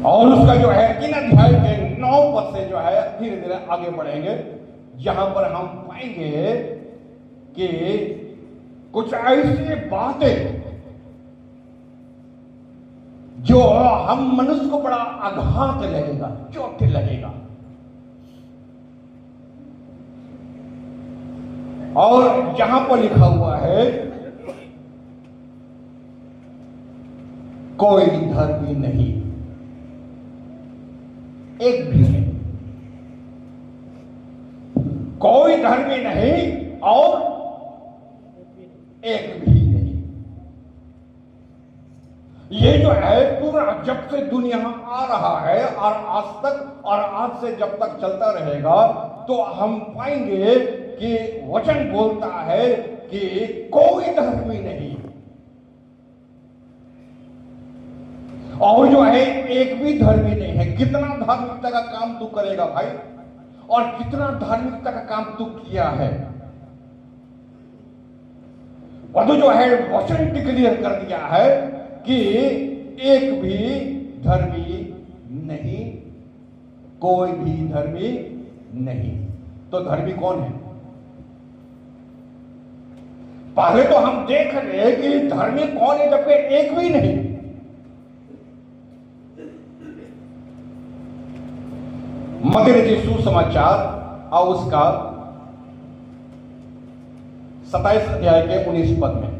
और उसका जो है 3 अध्याय के 9 पद से जो है धीरे धीरे आगे बढ़ेंगे, जहां पर हम पाएंगे कि कुछ ऐसी बातें जो हम मनुष्य को बड़ा आघात लगेगा, चोट लगेगा। और जहां पर लिखा हुआ है कोई धर्मी नहीं, एक भी नहीं, कोई धर्मी नहीं और एक भी नहीं। ये जो है पूरा जब से दुनिया आ रहा है और आज तक, और आज से जब तक चलता रहेगा, तो हम पाएंगे कि वचन बोलता है कि कोई धर्मी नहीं और जो है एक भी धर्मी नहीं है। कितना धार्मिकता का काम तू करेगा भाई, और कितना धार्मिकता का काम तू किया है। और तो जो है वचन डिक्लेयर कर दिया है कि एक भी धर्मी नहीं, कोई भी धर्मी नहीं। तो धर्मी कौन है? पहले तो हम देख रहे कि धर्मी कौन है, जबकि एक भी नहीं। मत्ती रचित सुसमाचार और उसका 27 अध्याय के 19 पद में,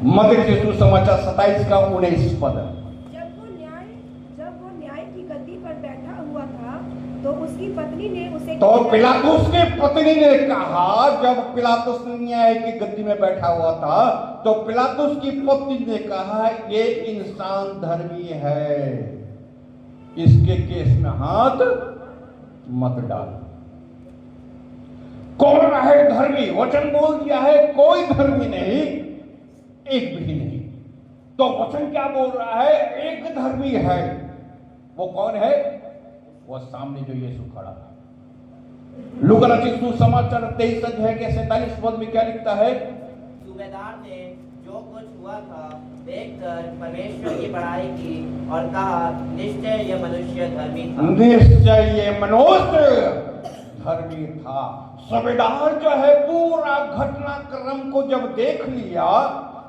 मत्ती रचित सुसमाचार 27 का 19 पद। जब वो न्याय की गद्दी पर बैठा हुआ था, तो उसकी पत्नी ने उसे, तो पिलातुस की पत्नी ने कहा, जब पिलातुस न्याय की गद्दी में बैठा हुआ था, तो पिलातुस की पत्नी ने कहा, ये इंसान धर्मी है, इसके केस में हाथ मत डाल। कौन है धर्मी? वचन बोल दिया है कोई धर्मी नहीं, एक भी नहीं। तो वचन क्या बोल रहा है? एक धर्मी है। वो कौन है? वो सामने जो यीशु खड़ा है। लूका रचित सुसमाचार 23 अध्याय के 47 पद में क्या लिखता है? सूबेदार ने जो कुछ हुआ था देखकर परमेश्वर की बड़ाई की और कहा, निश्चय ये मनुष्य धर्मी था। निश्चय ये मनुष्य धर्मी था। सूबेदार जो है पूरा घटनाक्रम को जब देख लिया,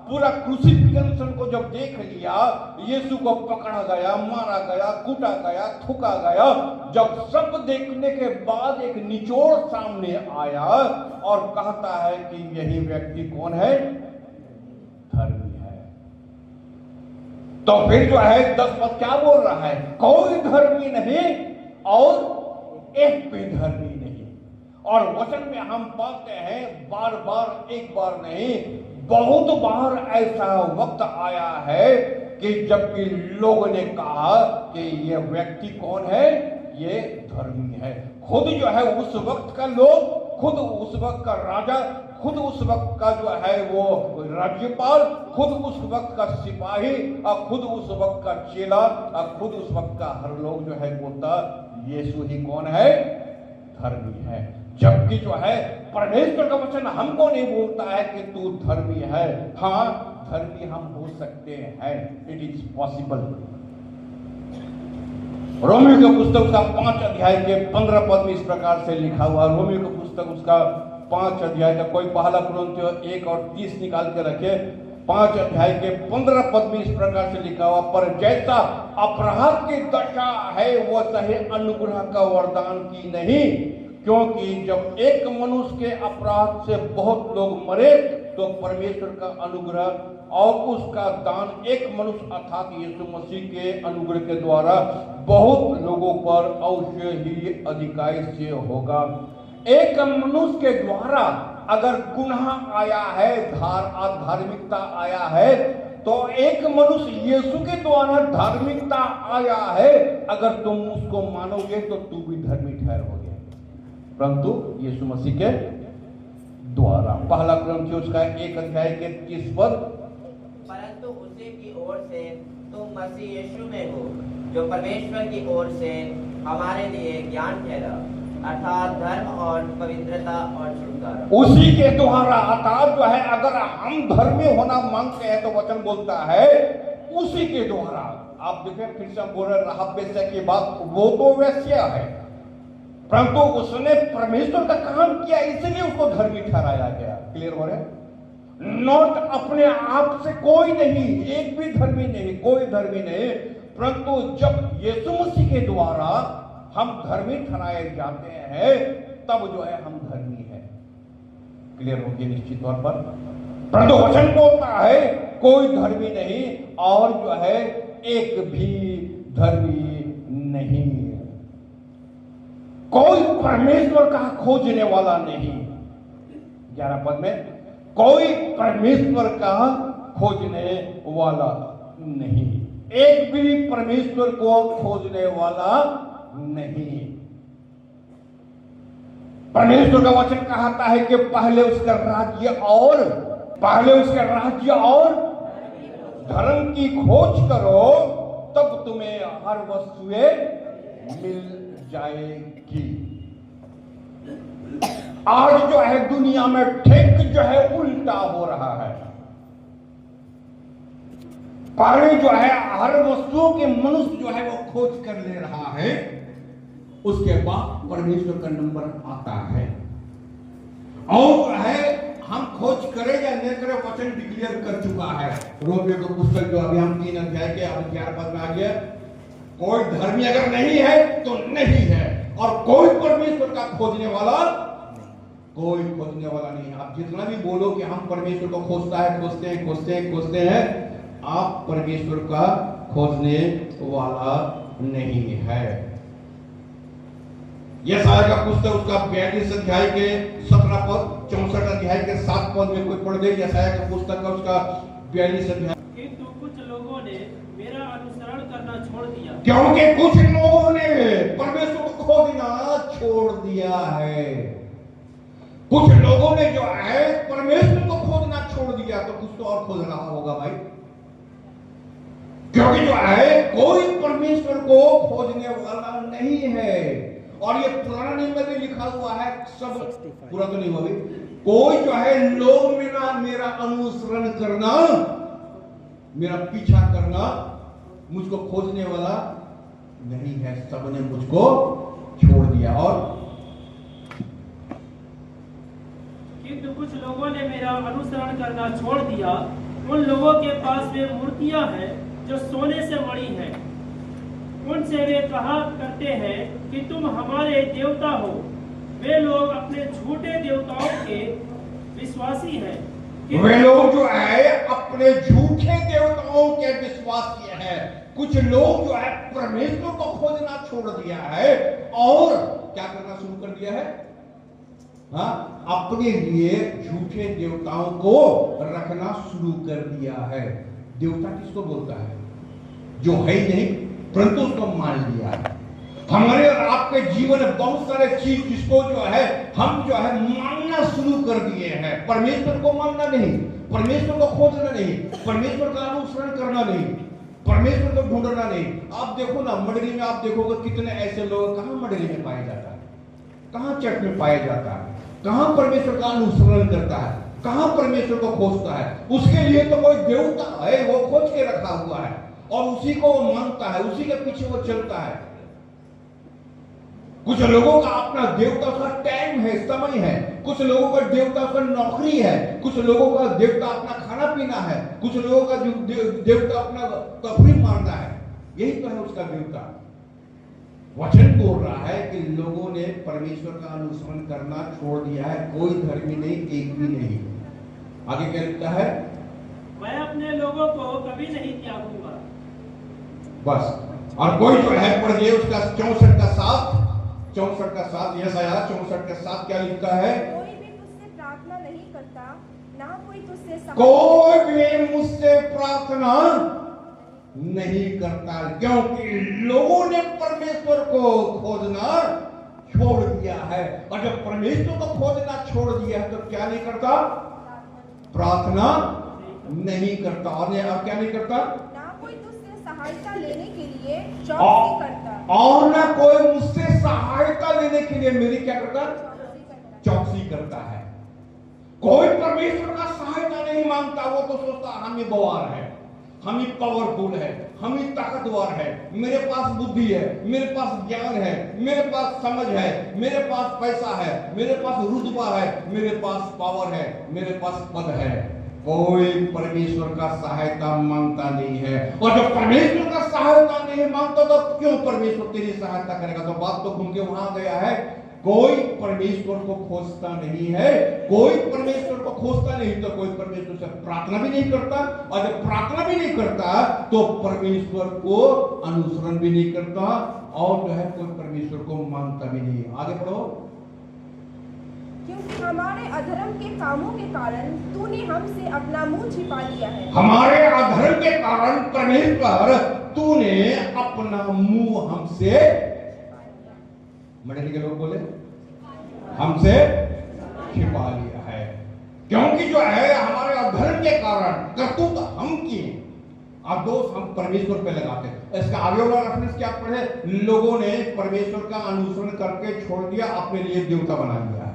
पूरा क्रूसिफिक्शन को जब देख लिया, यीशु को पकड़ा गया, मारा गया, कूटा गया, थूका गया, जब सब देखने के बाद एक निचोड़ सामने आया और कहता है कि यही व्यक्ति कौन है? धर्मी है। तो फिर जो है 10 पद क्या बोल रहा है? कोई धर्मी नहीं और एक भी धर्मी नहीं। और वचन में हम पाते हैं बार बार, एक बार नहीं, बहुत बार ऐसा वक्त आया है कि जबकि लोगों ने कहा कि ये व्यक्ति कौन है? ये धर्मी है। खुद जो है उस वक्त का लोग, खुद उस वक्त का राजा, खुद उस वक्त का जो है वो राज्यपाल, खुद उस वक्त का सिपाही, और खुद उस वक्त का चेला, और खुद उस वक्त का हर लोग जो है बोलता यीशु ही कौन है? धर्मी है। जबकि जो है परमेश्वर का वचन हमको नहीं बोलता है कि तू धर्मी है। हाँ, धर्मी हम हो सकते हैं, इट इज पॉसिबल। रोमियो के पुस्तक का 5 अध्याय के 15 पद में इस प्रकार से लिखा हुआ। रोमियो के पुस्तक उसका 5 अध्याय का, कोई पहला कुरिन्थियों 1 और 30 निकाल के रखे। 5 अध्याय के 15 पद में इस प्रकार से लिखा हुआ, पर जैसा अपराध की दशा है वो सही अनुग्रह का वरदान की नहीं, क्योंकि जब एक मनुष्य के अपराध से बहुत लोग मरे, तो परमेश्वर का अनुग्रह और उसका दान एक मनुष्य अर्थात यीशु मसीह के अनुग्रह के द्वारा बहुत लोगों पर अवश्य ही अधिकाई से होगा। एक मनुष्य के द्वारा अगर गुनाह आया है, धार्मिकता आया है, तो एक मनुष्य यीशु के द्वारा धार्मिकता आया है। अगर तुम उसको मानोगे तो तू भी धर्मी ठहरोगे, परंतु यीशु मसीह के द्वारा। पहला कुरिन्थियों का 1 अध्याय के 30 पद, परंतु उसी की ओर से तुम मसीह यीशु में हो, जो परमेश्वर की ओर से हमारे लिए ज्ञान ठहरा, अर्थात धर्म और पवित्रता और छुटकारा। उसी के द्वारा, अर्थात जो है अगर हम धर्मी होना मांगते हैं तो वचन बोलता है उसी के द्वारा आप देखें फिर से हम बोल रहे राहब वेश्या की बात, वो तो वेश्या है, परंतु उसने परमेश्वर का काम किया इसलिए उसको धर्मी ठहराया गया। क्लियर हो रहे हैं? नॉट अपने आप से कोई नहीं, एक भी धर्मी नहीं, कोई धर्मी नहीं, परंतु जब यीशु मसीह के द्वारा हम धर्मी ठहराए जाते हैं तब जो है हम धर्मी हैं। क्लियर होगी निश्चित तौर पर। परंतु वचन बोलता है कोई धर्मी नहीं और जो है एक भी धर्मी नहीं, कोई परमेश्वर का खोजने वाला नहीं। 11 पद में कोई परमेश्वर का खोजने वाला नहीं, एक भी परमेश्वर को खोजने वाला नहीं। परमेश्वर का वचन कहता है कि पहले उसका राज्य और धर्म की खोज करो, तब तुम्हें हर वस्तुएं मिल जाएगी। आज जो है दुनिया में ठीक जो है उल्टा हो रहा है। पहले जो है हर वस्तुओं के मनुष्य जो है वो खोज कर ले रहा है, उसके बाद परमेश्वर का नंबर आता है। और है हम खोज करें या नहीं करें, वचन डिक्लेयर कर चुका है। रोमियो का पुस्तक जो अभी हम 3 अध्याय के अब 11 पद में आ गया, कोई धर्मी अगर नहीं है तो नहीं है, और कोई परमेश्वर का खोजने वाला नहीं। आप जितना भी बोलो कि हम परमेश्वर को खोजते हैं, आप परमेश्वर का खोजने वाला नहीं है। यशायाह का पुस्तक उसका 42 अध्याय के 17 पद, 64 अध्याय के 7 पद में कोई पढ़ दे। यशायाह का पुस्तक का उसका 42 अध्याय। किंतु कुछ लोगों ने मेरा अनुसरण करना छोड़ दिया, क्योंकि कुछ लोगों ने परमेश्वर को खोजना छोड़ दिया है। कुछ लोगों ने जो है परमेश्वर को खोजना छोड़ दिया, तो कुछ तो और खोज रहा होगा भाई, क्योंकि जो है कोई परमेश्वर को खोजने वाला नहीं है। और ये पुराना नियम में भी लिखा हुआ है, सब पूरा तो नहीं हुआ भी, कोई जो है लोग मेरा अनुसरण करना, मेरा पीछा करना, मुझको खोजने वाला नहीं है, सबने मुझको छोड़ दिया। और किंतु कुछ लोगों ने मेरा अनुसरण करना छोड़ दिया, उन लोगों के पास वे मूर्तियां हैं जो सोने से मढ़ी हैं। उनसे वे कहा करते हैं कि तुम हमारे देवता हो। वे लोग अपने झूठे देवताओं के विश्वासी हैं। वे लोग जो है अपने झूठे देवताओं के विश्वासी हैं। कुछ लोग जो है परमेश्वर को खोजना छोड़ दिया है और क्या करना शुरू कर दिया है, हाँ, अपने लिए झूठे देवताओं को रखना शुरू कर दिया है। देवता किसको बोलता है? जो है ही नहीं परंतु उसको मान लिया है। हमारे और आपके जीवन में बहुत सारे चीज जिसको जो है हम जो है मानना शुरू कर दिए हैं। परमेश्वर को मानना नहीं, परमेश्वर को खोजना नहीं, परमेश्वर का अनुसरण करना नहीं, परमेश्वर को ढूंढना नहीं। आप देखो ना मंडली में, आप देखोगे कितने ऐसे लोग कहां मंडली में पाया जाता है, कहां चर्च में पाया जाता है, कहां परमेश्वर का अनुसरण करता है, कहां परमेश्वर को खोजता है। उसके लिए तो कोई देवता है, वो खोज के रखा हुआ है और उसी को वो मानता है, उसी के पीछे वो चलता है। कुछ लोगों का अपना देवता का टाइम है, समय है, कुछ लोगों का देवता का नौकरी है, कुछ लोगों का देवता अपना खाना पीना है, कुछ लोगों का देवता अपना तफरीह मारना है। यही तो है उसका देवता। वचन बोल रहा है कि लोगों ने परमेश्वर का अनुसरण करना छोड़ दिया है, कोई धर्मी नहीं, एक भी नहीं। आगे क्या लिखता है? मैं अपने लोगों को कभी नहीं त्यागूंगा। बस। और कोई जो है पढ़िए उसका 64 का 7, यशायाह 64 का 7 क्या लिखता है? कोई भी मुझसे प्रार्थना नहीं करता, ना कोई तुझसे कोई भी मुझसे प्रार्थना नहीं करता, क्योंकि लोगों ने परमेश्वर को खोजना छोड़ दिया है। और जब परमेश्वर को खोजना छोड़ दिया है तो क्या नहीं करता? प्रार्थना नहीं करता। और क्या नहीं करता? ना कोई तुझसे सहायता लेने के लिए चौकसी करता, और ना कोई मुझसे सहायता लेने के लिए मेरी क्या करता? चौकसी करता है। कोई परमेश्वर का सहायता नहीं मांगता, वो तो सोचता हम ही बवार है, हम ही पावरफुल है, हम ही ताकतवर है, मेरे पास बुद्धि है, मेरे पास ज्ञान है, मेरे पास समझ है, मेरे पास पैसा है, मेरे पास रुतबा है, मेरे पास पावर है, मेरे पास पद है। कोई परमेश्वर का सहायता मांगता नहीं है। और जब परमेश्वर का सहायता नहीं मांगता तो क्यों परमेश्वर तेरी सहायता करेगा? तो बात तो घूम के वहां गया है, कोई परमेश्वर को खोजता नहीं है। कोई परमेश्वर को खोजता नहीं तो कोई परमेश्वर से प्रार्थना भी नहीं करता, और जब प्रार्थना भी नहीं करता तो परमेश्वर को अनुसरण भी नहीं करता, और जो है कोई परमेश्वर को मानता भी नहीं। आगे पढ़ो। क्योंकि हमारे अधर्म के कामों के कारण तूने हमसे अपना मुंह छिपा लिया है। हमारे अधर्म के कारण परमेश्वर तूने अपना मुंह हमसे, मंडली के लोग बोले, हमसे छिपा लिया है। क्योंकि जो है हमारे अधर्म के कारण करतूत हम किए और दोष हम परमेश्वर पे लगाते हैं। इसका आगे वाला रेफरेंस क्या पढ़े? लोगों ने परमेश्वर का अनुसरण करके छोड़ दिया, अपने लिए देवता बना लिया है।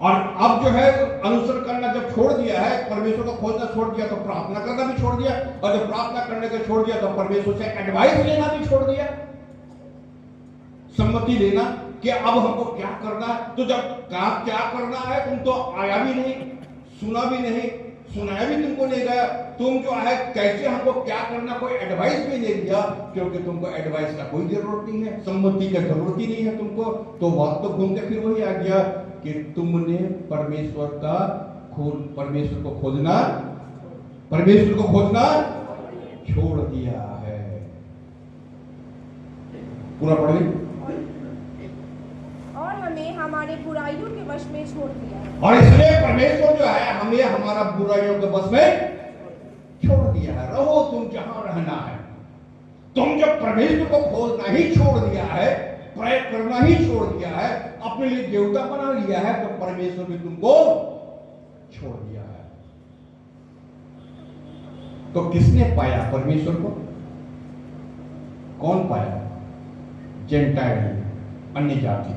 और अब जो है अनुसरण करना जब छोड़ दिया है, परमेश्वर को खोजना छोड़ दिया, तो प्रार्थना करना भी छोड़ दिया, और जब प्रार्थना करने को छोड़ दिया तो परमेश्वर से एडवाइस लेना भी छोड़ दिया, सम्मति लेना कि अब हमको क्या करना है। तो जब क्या करना है तुम तो आया भी नहीं, सुना भी नहीं, सुनाया भी तुमको नहीं गया, तुम जो है कैसे हमको क्या करना, कोई एडवाइस भी नहीं दिया, क्योंकि तुमको एडवाइस का कोई जरूरत नहीं है, सम्मति की जरूरत ही नहीं है तुमको। तो बात तो घूम के फिर वही आ गया कि तुमने परमेश्वर को खोजना छोड़ दिया है। पूरा पढ़िए। और हमें हमारे बुराइयों के वश में छोड़ दिया है। और इसलिए परमेश्वर जो है हमें हमारा बुराइयों के वश में छोड़ दिया है। रहो तुम जहां रहना है। तुम जब परमेश्वर को खोजना ही छोड़ दिया है, प्रयत्न करना ही छोड़ दिया है, अपने लिए देवता बना लिया है, तो परमेश्वर भी तुमको छोड़ दिया है। तो किसने पाया परमेश्वर को? कौन पाया? जेंटाइल, अन्य जाति।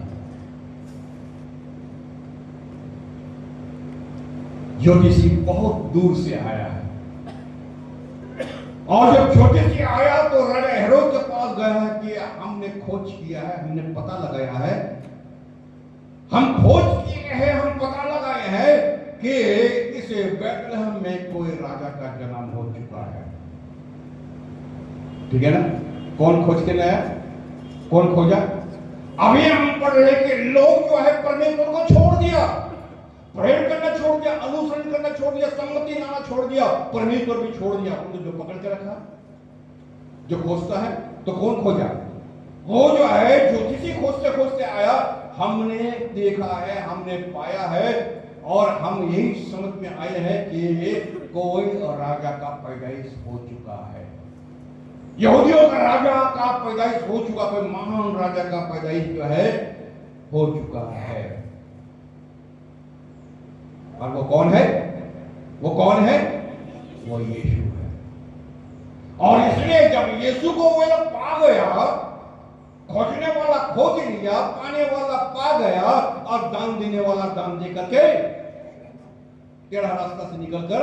ज्योतिषी बहुत दूर से आया है, और जब ज्योतिषी आया तो राजा हेरोद के पास गया कि हमने खोज किया है, हमने पता लगाया है, हम खोज किए हैं, हम पता लगाए हैं कि इस बैतलहम में कोई राजा का जन्म हो चुका है। ठीक है ना? कौन खोज के लाया? कौन खोजा? अभी हम पढ़ रहे कि लोग जो है परमेश्वर को छोड़ दिया, प्रेम करना छोड़ दिया, अनुसरण करना छोड़ दिया, सम्मति लाना छोड़ दिया, परमेश्वर भी छोड़ दिया। उन्होंने जो पकड़ के रखा, जो खोजता है, तो कौन खोजा? वो जो है ज्योतिषी खोजते खोजते आया, हमने देखा है, हमने पाया है, और हम यही समझ में आए हैं कि कोई राजा का पैदाइश हो चुका है। यहूदियों का राजा का पैदाइश हो चुका, कोई महान राजा का पैदाइश जो है हो चुका है। और वो कौन है? वो कौन है? वो यीशु है। और इसलिए जब यीशु को वो लोग पा गया, खोजने वाला खोज लिया, पाने वाला पा गया, और दान देने वाला दान दे करके टेढ़ा रास्ता से निकलकर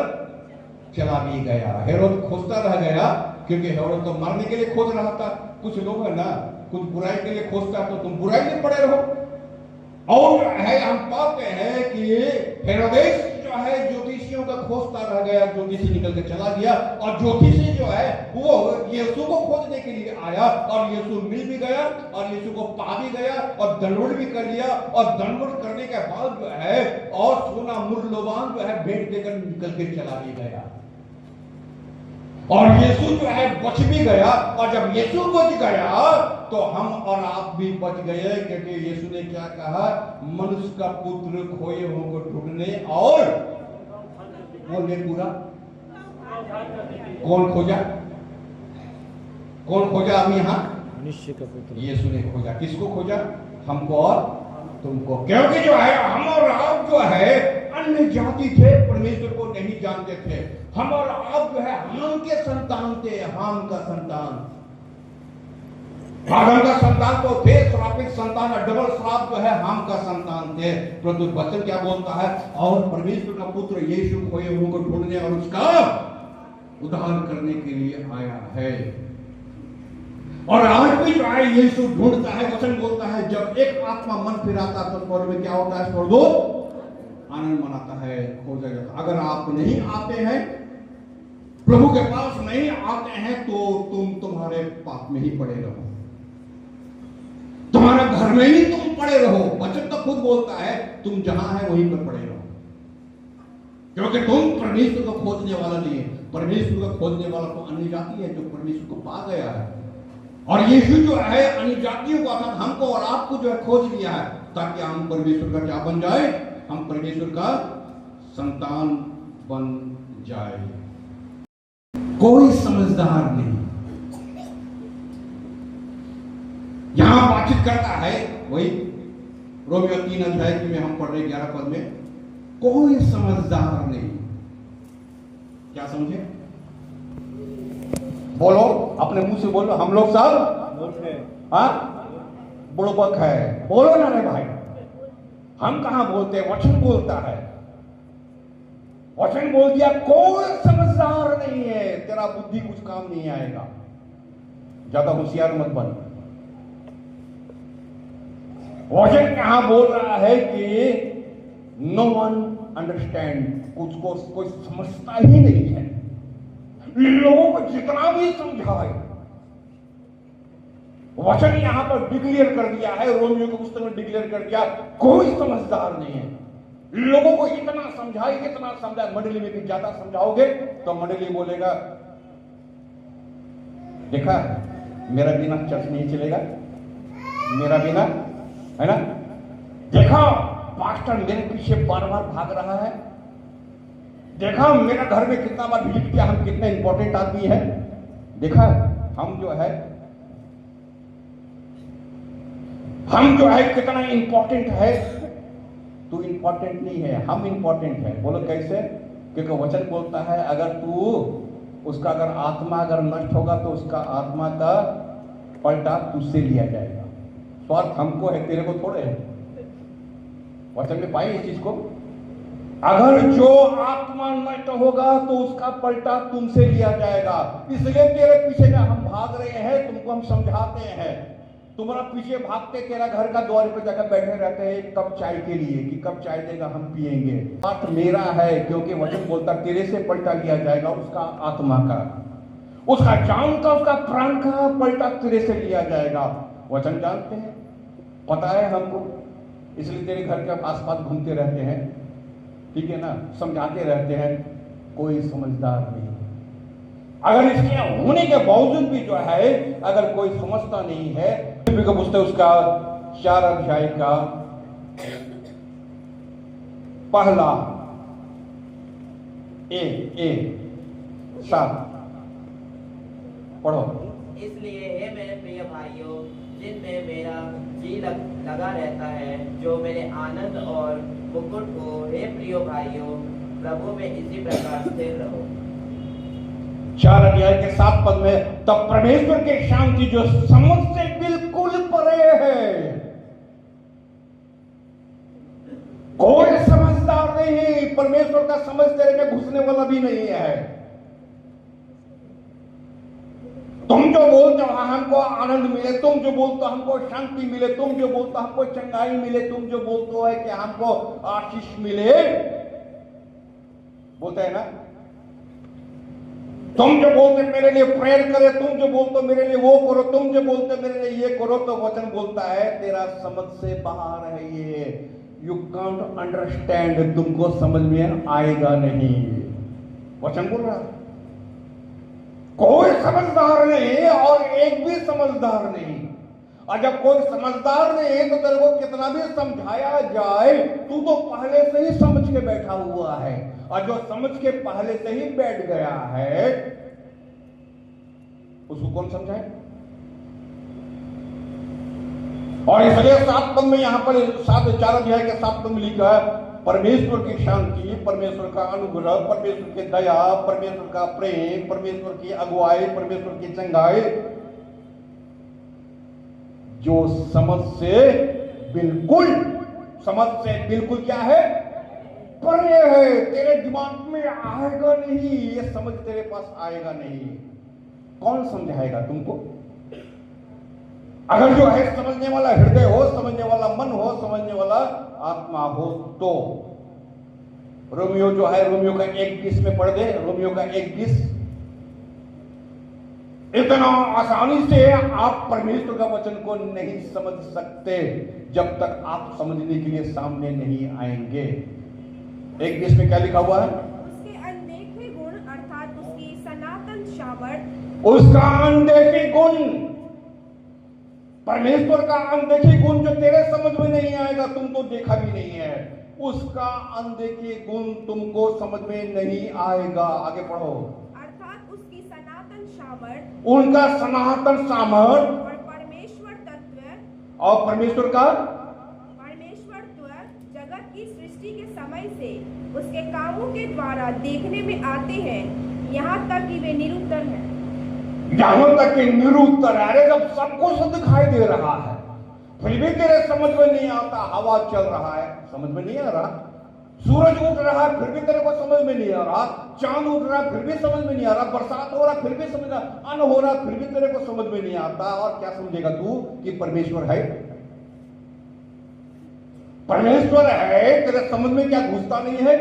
चला भी गया। हेरोद खोजता रह गया, क्योंकि हेरोद तो मारने के लिए खोज रहा था। कुछ लोग है ना, कुछ बुराई के लिए खोजता तो तुम बुराई में पड़े रहो। और है हम पाते हैं कि हेरोदेस जो है ज्योतिषियों का खोजता रह गया, ज्योतिषी निकल के चला गया, और ज्योतिषी जो है वो यीशु को खोजने के लिए आया, और यीशु मिल भी गया, और यीशु को पा भी गया, और दंडवत भी कर लिया, और दंडवत करने के बाद जो है और सोना मूल्यवान जो है भेंट देकर निकल के चला भी गया, और यीशु जो है बच भी गया। और जब यीशु बच गया तो हम और आप भी बच गए, क्योंकि यीशु ने क्या कहा? मनुष्य का पुत्र खोए हुओं को ढूंढने और बोले पूरा। कौन खोजा? कौन खोजा? अभी यहाँ मनुष्य का पुत्र यीशु ने खोजा। किसको खोजा? हमको और तुमको। क्योंकि जो है हम और आप जो है अन्य जाति थे, परमेश्वर को नहीं जानते थे। हम और आप जो है हाम के संतान थे, हाम का संतान। आदम का संतान तो थे, श्रापित संतान, डबल श्राप जो है हाम का संतान थे। परंतु वचन क्या बोलता है? और परमेश्वर का पुत्र यीशु खोए हुओं को ढूंढने और उसका उद्धार करने के लिए आया है। और आज भी जो है यीशु ढूंढता है, वचन बोलता है जब एक आत्मा मन फिराता तो स्वर्ग में क्या होता है, स्वर्गदूत आनंद मनाता है, खोजा जाता है। अगर आप नहीं आते हैं, प्रभु के पास नहीं आते हैं, तो तुम तुम्हारे पाप में ही पड़े रहो, तुम्हारे घर में ही तुम पड़े रहो। वचन तो खुद बोलता है तुम जहां है वहीं पर पड़े रहो, क्योंकि तुम परमेश्वर को खोजने वाला नहीं है। परमेश्वर को खोजने वाला तो अन्य जाति है जो परमेश्वर को पा गया है। और यीशु जो है अन्य जातियों को अर्थात हमको और आपको जो है खोज लिया है, ताकि हम परमेश्वर का क्या बन जाए, हम परमेश्वर का संतान बन जाए। कोई समझदार नहीं यहां बातचीत करता है, वही रोमियो 3 अध्याय में हम पढ़ रहे 11 पद में, कोई समझदार नहीं। क्या समझे? बोलो, अपने मुंह से बोलो, हम लोग सब बुड़बक है। बोलो ना रे भाई, हम कहां बोलते हैं, वचन बोलता है। वचन बोल दिया कोई समझदार नहीं है, तेरा बुद्धि कुछ काम नहीं आएगा, ज्यादा होशियार मत बन। वचन कहां बोल रहा है कि नो वन अंडरस्टैंड, कुछ को कोई समझता ही नहीं है। लोगों को जितना भी समझाए, वचन यहां पर डिक्लेयर कर दिया है, रोमियो के पुस्तक में डिक्लेयर कर दिया कोई समझदार नहीं है। लोगों को इतना समझाए, इतना समझाए, मंडली में भी ज्यादा समझाओगे तो मंडली बोलेगा देखा मेरा बिना चर्च नहीं चलेगा, मेरा बिना, है ना, देखा पास्टर मेरे पीछे बार बार भाग रहा है, देखा मेरा घर में कितना बार विजिट किया, हम कितने इंपॉर्टेंट आदमी है, देखा हम जो है कितना इंपॉर्टेंट है। तू इंपॉर्टेंट नहीं है, हम इंपॉर्टेंट है। बोलो कैसे? क्योंकि वचन बोलता है अगर तू उसका अगर आत्मा अगर नष्ट होगा तो उसका आत्मा का पलटा तुझसे लिया जाएगा। स्वार्थ हमको है, तेरे को थोड़े है। वचन में पाई इस चीज को, अगर जो आत्मा नष्ट होगा तो उसका पलटा तुमसे लिया जाएगा। इसलिए तेरे पीछे में हम भाग रहे हैं, तुमको हम समझाते हैं। तुम्हारा पीछे भागते तेरा घर का द्वार पे जाकर बैठे रहते हैं एक कप चाय के लिए कि कब चाय देगा हम पिएंगे। बात मेरा है, क्योंकि वचन बोलता तेरे से पलटा लिया जाएगा, उसका आत्मा का, उसका जान का, उसका प्राण का पलटा तेरे से लिया जाएगा। वचन जानते हैं, पता है हमको, इसलिए तेरे घर के आसपास घूमते रहते हैं, ठीक है ना, समझाते रहते हैं। कोई समझदार नहीं। अगर इसके होने के बावजूद भी जो है अगर कोई समझता नहीं है, का पुस्तक उसका 4 अध्याय का पहला ए 7 पढ़ो। इसलिए हे मेरे प्रिय भाइयों, जिनमें मेरा जी लगा रहता है, जो मेरे आनंद और मुकुट को, हे प्रिय भाइयों प्रभु में इसी प्रकार स्थिर रहो। 4 अध्याय के 7 पद में, तब परमेश्वर की शांति जो समझ से बिल्कुल परे है, कोई समझदार नहीं, परमेश्वर का समझ तेरे में घुसने वाला भी नहीं है। तुम जो बोलते हो हमको आनंद मिले, तुम जो बोलते हो हमको शांति मिले, तुम जो बोलते हो हमको चंगाई मिले, तुम जो बोलते हो कि हमको आशीष मिले, बोलते हैं ना, तुम जो बोलते मेरे लिए प्रेयर करे, तुम जो बोलते मेरे लिए वो करो, तुम जो बोलते मेरे लिए ये करो, तो वचन बोलता है तेरा समझ से बाहर है ये। यू कांट अंडरस्टैंड, तुमको समझ में आएगा नहीं। वचन बोल रहा है कोई समझदार नहीं और एक भी समझदार नहीं। और जब कोई समझदार नहीं है तो तेरे को कितना भी समझाया जाए, तू तो पहले से ही समझ के बैठा हुआ है। और जो समझ के पहले से ही बैठ गया है उसको कौन समझाए? और इसलिए 7 पद में यहां पर 4 अध्याय के 7 पद में लिखा है, परमेश्वर की शांति, परमेश्वर का अनुग्रह, परमेश्वर की दया, परमेश्वर का प्रेम, परमेश्वर की अगुवाई, परमेश्वर की चंगाई, जो समझ से बिल्कुल क्या है? परे है, तेरे दिमाग में आएगा नहीं, ये समझ तेरे पास आएगा नहीं। कौन समझाएगा तुमको? अगर जो है समझने वाला हृदय हो, समझने वाला मन हो, समझने वाला आत्मा हो तो। रोमियो जो है, रोमियो का 1:20 में पढ़ दे, रोमियो का 1:20। इतना आसानी से आप परमेश्वर का वचन को नहीं समझ सकते जब तक आप समझने के लिए सामने नहीं आएंगे। 1:20 में क्या लिखा हुआ है? उसके अनदेखे गुण अर्थात उसकी सनातन सामर्थ, उसका अनदेखे गुण, परमेश्वर का अनदेखे गुण जो तेरे समझ में नहीं आएगा, तुम तो देखा भी नहीं है, उसका अनदेखे गुण तुमको समझ में नहीं आएगा। आगे पढ़ो। अर्थात उसकी सनातन सामर्थ उनका सनातन सामर्थ और परमेश्वर तत्व और परमेश्वर का परमेश्वरत्व जगत की सृष्टि के समय से उसके कामों के द्वारा देखने में आते हैं, यहाँ तक कि वे निरुत्तर हैं। यहां तक कि निरुत्तर है। अरे जब सबको सब दिखाई दे रहा है फिर भी तेरे समझ में नहीं आता। हवा चल रहा है, समझ में नहीं आ रहा। सूरज उठ रहा है, फिर भी तेरे को समझ में नहीं आ रहा। चांद उठ रहा है, फिर भी समझ में नहीं आ रहा। बरसात हो रहा है, फिर भी समझ रहा। अन्न हो रहा है, फिर भी तेरे को समझ में नहीं आता। और क्या समझेगा तू कि परमेश्वर है? परमेश्वर है, तेरे समझ में क्या घुसता नहीं है?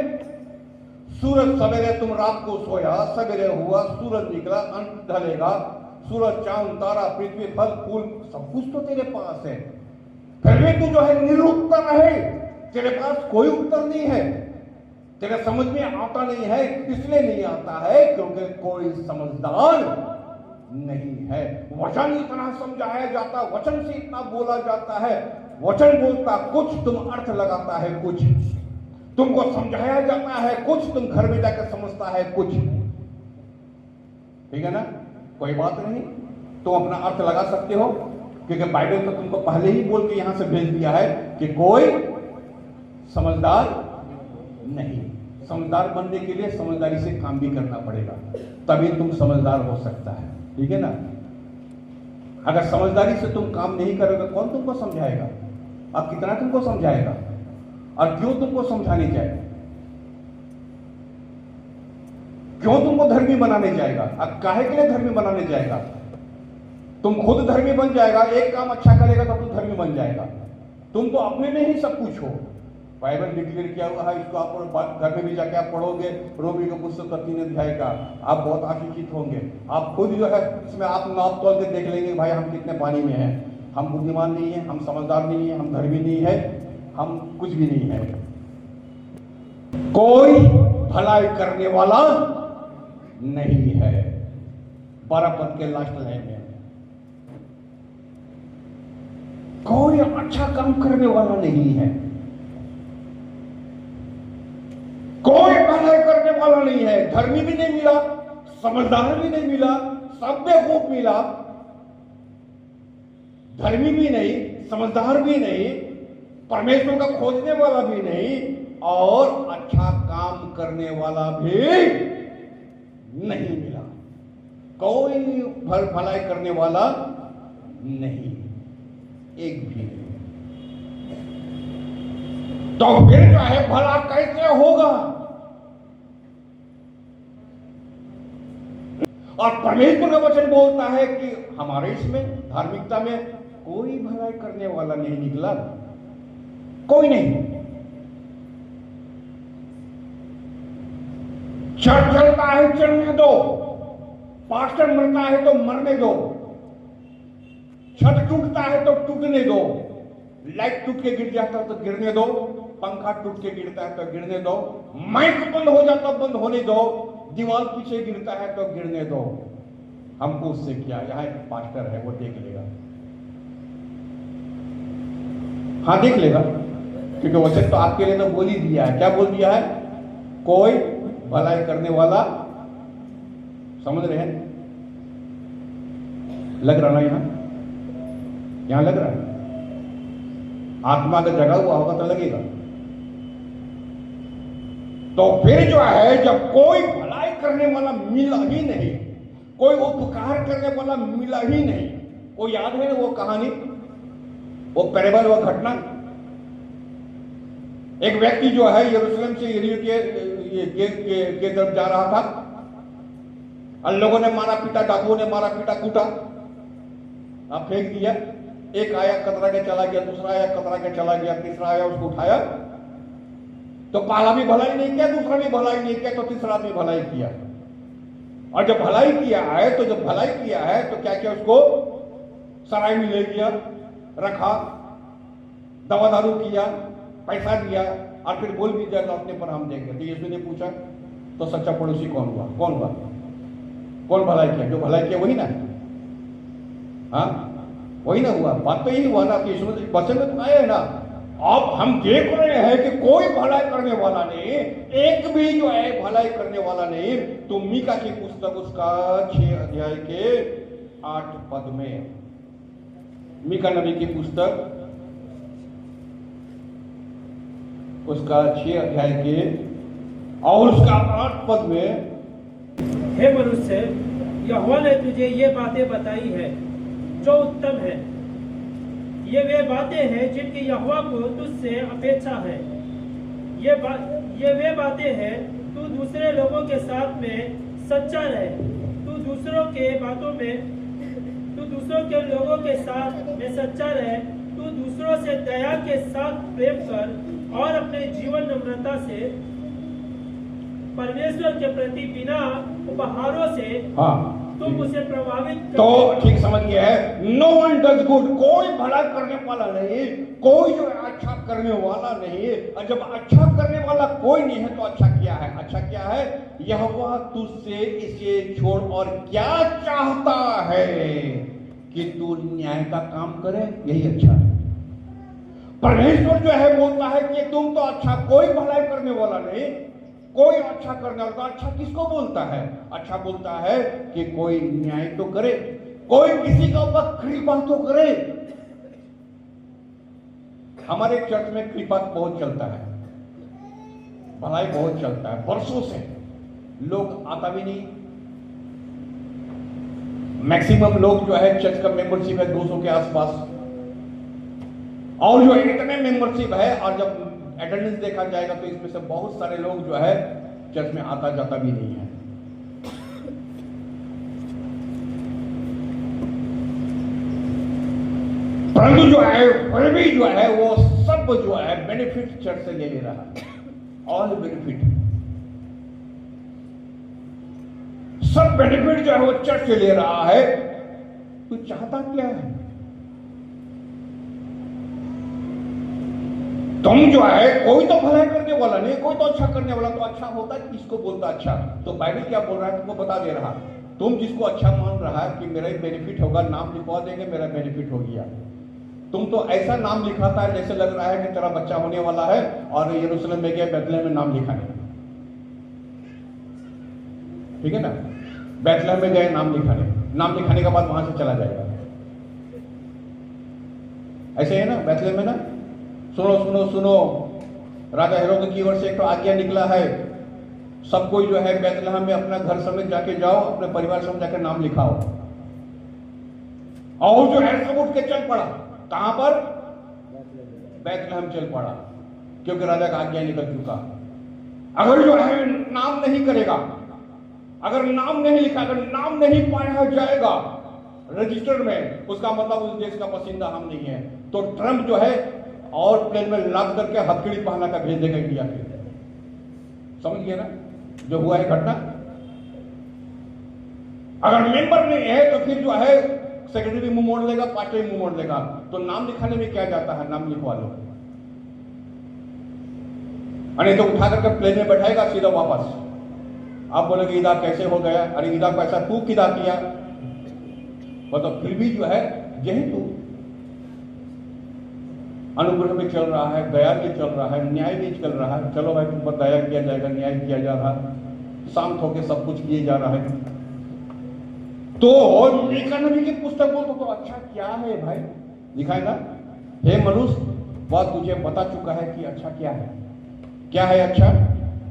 सूरज सवेरे, तुम रात को सोया, सवेरे हुआ, सूरज निकला, अंत ढलेगा। सूरज, चांद, तारा, पृथ्वी, फल फूल सब कुछ तो तेरे पास है, फिर भी तू जो है निरुत्तर है। तेरे पास कोई उत्तर नहीं है, तेरे समझ में आता नहीं है। इसलिए नहीं आता है क्योंकि कोई समझदार नहीं है। वचन इतना समझाया जाता, वचन से इतना बोला जाता है। वचन बोलता कुछ, तुम अर्थ लगाता है कुछ। तुमको समझाया जाता है कुछ, तुम घर में जाकर समझता है कुछ। ठीक है ना? कोई बात नहीं, तुम अपना अर्थ लगा सकते हो क्योंकि बाइबल तो तुमको पहले ही बोल के यहां से भेज दिया है कि कोई समझदार नहीं। समझदार बनने के लिए समझदारी से काम भी करना पड़ेगा, तभी तुम समझदार हो सकता है। ठीक है ना? अगर समझदारी से तुम काम नहीं करोगे, कौन तुमको समझाएगा? अब कितना तुमको समझाएगा और क्यों तुमको समझाने जाएगा? क्यों तुमको धर्मी बनाने जाएगा? अब काहे के लिए धर्मी बनाने जाएगा? तुम खुद धर्मी बन जाएगा, एक काम अच्छा करेगा तो तुम धर्मी बन जाएगा। तुम तो अपने में ही सब कुछ हो। बाइबल डिक्लेयर किया हुआ है, इसको आप घर में भी जाके आप पढ़ोगे, रोमी के पुस्तक का 3 अध्याय का, आप बहुत आशीषित होंगे। आप खुद जो है इसमें आप नाप तोल के देख लेंगे, भाई हम कितने पानी में हैं। हम बुद्धिमान नहीं है, हम समझदार नहीं है, हम धर्मी नहीं है, हम कुछ भी नहीं है। कोई भलाई करने वाला नहीं है। 12 पद के लास्ट लाइन में कोई अच्छा काम करने वाला नहीं है, कोई भलाई करने वाला नहीं है। धर्मी भी नहीं मिला, समझदार भी नहीं मिला, सब बेवकूफ मिला। धर्मी भी नहीं, समझदार भी नहीं, परमेश्वर का खोजने वाला भी नहीं, और अच्छा काम करने वाला भी नहीं मिला। कोई भलाई करने वाला नहीं, एक भी नहीं। तो फिर जो है भला कैसे होगा? और परमेश्वर का वचन बोलता है कि हमारे इसमें धार्मिकता में कोई भलाई करने वाला नहीं निकला, कोई नहीं। चर्च चलता है, चलने दो। पास्टर मरता है तो मरने दो। छत टूटता है तो टूटने दो। लाइट टूट के गिर जाता है तो गिरने दो। पंखा टूट के गिरता है तो गिरने दो। माइक बंद हो जाता है, बंद होने दो। दीवार पीछे गिरता है तो गिरने दो। हमको उससे क्या, यहाँ एक पास्टर है वो देख लेगा। हाँ देख लेगा, क्योंकि वचन तो आपके लिए तो बोल ही दिया है। क्या बोल दिया है? कोई भलाई करने वाला। समझ रहे हैं? लग रहा ना? यहां लग रहा है। आत्मा का जगा हुआ होगा तो लगेगा। तो फिर जो है जब कोई भलाई करने वाला मिला ही नहीं, कोई उपकार करने वाला मिला ही नहीं। वो याद है ना वो कहानी, वो पैरेबल, वो घटना एक व्यक्ति जो है यरूशलेम से यरीहो के तरफ जा रहा था, और लोगों ने मारा पीटा, डाकुओं ने मारा पीटा कूटा, अब फेंक दिया। एक आया कतरा के चला गया, दूसरा आया कतरा के चला गया, तीसरा आया उसको उठाया, तो पहला भी भलाई नहीं किया, दूसरा भी भलाई नहीं किया, तो तीसरा भी भलाई किया। और जब भलाई किया है तो क्या किया, उसको सराय में ले गया, रखा, दवा दारू किया, पैसा दिया, और फिर बोल भी दिया तो अपने पर हम देंगे। तो यीशु ने पूछा तो सच्चा पड़ोसी कौन हुआ? कौन भलाई किया? जो भलाई किया वही ना, हाँ वही ना हुआ। बात तो यही हुआ ना कि यीशु वचन में तो आया है ना। अब हम देख रहे हैं कि कोई भलाई करने वाला नहीं, एक भी जो है भलाई करने वाला नहीं। तो मीका की पुस्तक उसका 6 अध्याय के 8 पद में, मीका नबी की पुस्तक उसका 6 अध्याय के और उसका 8 पद में, हे मनुष्य, यहोवा ने तुझे ये बातें बताई है जो उत्तम है। ये वे बातें हैं जिनकी यहोवा को तुझसे अपेक्षा है। ये वे बातें हैं, तू दूसरे लोगों के साथ में सच्चा रहे, तू दूसरों के लोगों के साथ में सच्चा रहे, तू दूसरों से दया के साथ प्रेम कर और अपने जीवन नम्रता से परमेश्वर के प्रति बिना उपहारों से तुम उसे प्रभावित तो ठीक समझ गया है। नो वन डज गुड, कोई भला करने वाला नहीं, कोई जो अच्छा करने वाला नहीं। और जब अच्छा करने वाला कोई नहीं है तो अच्छा क्या है? अच्छा क्या है? यहोवा तुझसे इसे छोड़ और क्या चाहता है कि तू न्याय का काम करे, यही अच्छा है। परमेश्वर जो है बोलता है कि तुम तो अच्छा, कोई भलाई करने वाला नहीं, कोई अच्छा करने वाला। अच्छा किसको बोलता है? अच्छा बोलता है कि कोई न्याय तो करे, कोई किसी का ऊपर कृपा तो करे। हमारे चर्च में कृपा बहुत चलता है, भलाई बहुत चलता है, वर्षों से लोग आता भी नहीं। मैक्सिमम लोग जो है चर्च का मेंबरशिप है 200 के आसपास, और जो इतने मेंबरशिप है और जब अटेंडेंस देखा जाएगा तो इसमें से बहुत सारे लोग जो है चर्च में आता जाता भी नहीं है। परंतु जो है फिर भी जो है वो सब जो है बेनिफिट चर्च से ले रहा है, ऑल बेनिफिट, सब बेनिफिट जो है वो चर्च से ले रहा है। तो चाहता क्या है? तुम जो है कोई तो भलाई करने वाला नहीं, कोई तो अच्छा करने वाला। तो अच्छा होता है किसको बोलता अच्छा? तो बाइबल क्या बोल रहा है तुमको बता दे रहा। तुम जिसको अच्छा मान रहा है कि मेरा ही बेनिफिट होगा, नाम लिखवा देंगे, मेरा बेनिफिट हो गया। तुम तो ऐसा नाम लिखाता है जैसे लग रहा है कि तेरा बच्चा होने वाला है और यरूशलेम में गया, बैतलहम में नाम लिखाने, ठीक है ना, बैतलहम में गए नाम लिखाने के बाद वहां से चला जाएगा। ऐसे है ना बैतलहम में ना। सुनो, राजा हेरोद की ओर से एक तो आज्ञा निकला है, सब कोई जो है बैतलहम में अपना घर समेत जाके जाओ, अपने परिवार समेत जाकर नाम लिखाओ। और जो है सब उठ के चल पड़ा, कहां पर? बैतलहम चल पड़ा, क्योंकि राजा का आज्ञा निकल चुका। अगर जो है नाम नहीं करेगा, अगर नाम नहीं लिखा, अगर नाम नहीं पाया जाएगा रजिस्टर में, उसका मतलब उस देश का पसंदीदा हम नहीं है। तो ट्रंप जो है और प्लेन में लाद करके हथकड़ी पहना का भेज देगा इंडिया के। समझ गए ना जो हुआ है घटना? अगर मेंबर नहीं है तो फिर जो है सेक्रेटरी भी मुंह मोड़ लेगा, पास्टर भी मुंह मोड़ लेगा। तो नाम लिखाने में क्या जाता है? नाम लिखवा लो, अरे तो उठा करके प्लेन में बैठाएगा सीधा वापस। आप बोलोगे ईदा कैसे हो गया? अरे ईदा को ऐसा तू किदा किया? मतलब फिर भी जो है यही तू अनुग्रह भी चल रहा है, दया भी चल रहा है, न्याय भी चल रहा है। चलो भाई तुम पर दया किया जाएगा, न्याय किया जा रहा है, शांत होकर सब कुछ किए जा रहा है। तो मीका नबी की पुस्तक बोलते तो अच्छा क्या है भाई? लिखा है ना, हे मनुष्य, वह तुझे बता चुका है कि अच्छा क्या है। क्या है अच्छा?